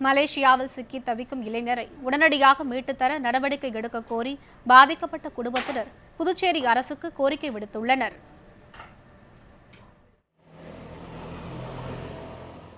மலேசியாவில் சிக்கி தவிக்கும் இளைஞரை உடனடியாக மீட்டுத்தர நடவடிக்கை எடுக்க கோரி பாதிக்கப்பட்ட குடும்பத்தினர் புதுச்சேரி அரசுக்கு கோரிக்கை விடுத்துள்ளனர்.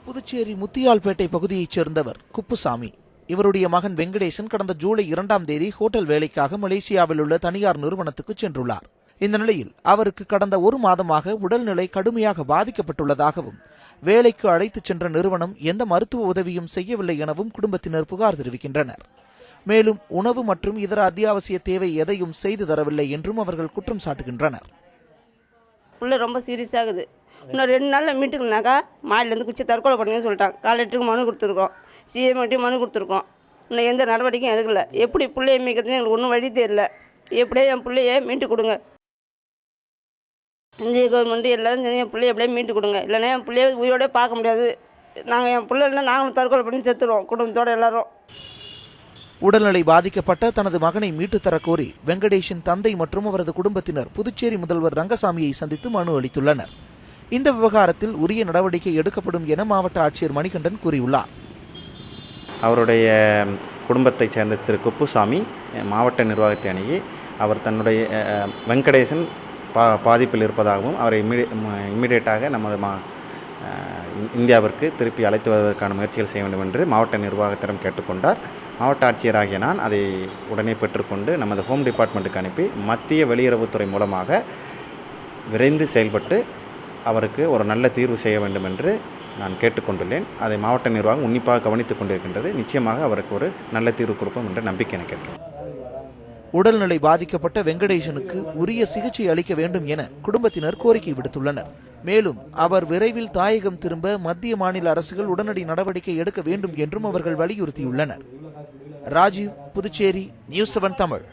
புதுச்சேரி முத்தியால்பேட்டை பகுதியைச் சேர்ந்தவர் குப்புசாமி. இவருடைய மகன் வெங்கடேசன் கடந்த ஜூலை 2ஆம் தேதி ஹோட்டல் வேலைக்காக மலேசியாவில் உள்ள தனியார் நிறுவனத்துக்கு சென்றுள்ளார். இந்த நிலையில் அவருக்கு கடந்த ஒரு மாதமாக உடல்நிலை கடுமையாக பாதிக்கப்பட்டுள்ளதாகவும் வேலைக்கு அழைத்துச் சென்ற நிறுவனம் எந்த மருத்துவ உதவியும் செய்யவில்லை எனவும் குடும்பத்தினர் புகார் தெரிவிக்கின்றனர். மேலும் உணவு மற்றும் இதர அத்தியாவசிய தேவை எதையும் செய்து தரவில்லை என்றும் அவர்கள் குற்றம் சாட்டுகின்றனர். ரொம்ப சீரியஸ் ஆகுது. இன்னும் 2 நாளில் மீட்டுக்குனாக்கா மாடிலேருந்து குச்சி தற்கொலை பண்ணுங்கன்னு சொல்லிட்டாங்க. கலெக்டருக்கு மனு கொடுத்துருக்கோம், சிஎம்கிட்டையும் மனு கொடுத்துருக்கோம். இன்னும் எந்த நடவடிக்கையும் எடுக்கல. எப்படி பிள்ளைய மீட்கிறது எங்களுக்கு ஒன்றும் வழி தெரியல. எப்படியே என் பிள்ளைய மீட்டு கொடுங்க. இந்திய கவர்மெண்ட்டு எல்லோரும் என் பிள்ளைய எப்படியே மீட்டு கொடுங்க. இல்லைன்னா என் பிள்ளைய உயிரோட பார்க்க முடியாது. நாங்கள் என் பிள்ளைன்னா நாங்களும் தற்கொலை பண்ணி செத்துருவோம் குடும்பத்தோடு எல்லாரும். உடல்நிலை பாதிக்கப்பட்ட தனது மகனை மீட்டுத்தர கோரி வெங்கடேஷின் தந்தை மற்றும் அவரது குடும்பத்தினர் புதுச்சேரி முதல்வர் ரங்கசாமியை சந்தித்து மனு அளித்துள்ளனர். இந்த விவகாரத்தில் உரிய நடவடிக்கை எடுக்கப்படும் என மாவட்ட ஆட்சியர் மணிகண்டன் கூறியுள்ளார். அவருடைய குடும்பத்தைச் சேர்ந்த திரு குப்புசாமி மாவட்ட நிர்வாகத்தை அணுகி அவர் தன்னுடைய வெங்கடேசன் பாதிப்பில் இருப்பதாகவும் அவரை இம்மிடியேட்டாக நமது இந்தியாவிற்கு திருப்பி அழைத்து வருவதற்கான முயற்சிகள் செய்ய வேண்டும் என்று மாவட்ட நிர்வாகத்திடம் கேட்டுக்கொண்டார். மாவட்ட ஆட்சியராகிய நான் அதை உடனே பெற்றுக்கொண்டு நமது ஹோம் டிபார்ட்மெண்ட்டுக்கு அனுப்பி மத்திய வெளியுறவுத்துறை மூலமாக விரைந்து செயல்பட்டு அவருக்கு ஒரு நல்ல தீர்வு செய்ய வேண்டும் என்று நான் கேட்டுக்கொண்டுள்ளேன். அதை மாவட்ட நிர்வாகம் உன்னிப்பாக கவனித்துக் கொண்டிருக்கின்றது. நிச்சயமாக அவருக்கு ஒரு நல்ல தீர்வு கொடுப்போம் என்ற நம்பிக்கை எனக்கு இருக்கிறது. உடல்நிலை பாதிக்கப்பட்ட வெங்கடேசனுக்கு உரிய சிகிச்சை அளிக்க வேண்டும் என குடும்பத்தினர் கோரிக்கை விடுத்துள்ளனர். மேலும் அவர் விரைவில் தாயகம் திரும்ப மத்திய மாநில அரசுகள் உடனடி நடவடிக்கை எடுக்க வேண்டும் என்றும் அவர்கள் வலியுறுத்தியுள்ளனர். ராஜீவ், புதுச்சேரி, நியூஸ் 7 தமிழ்.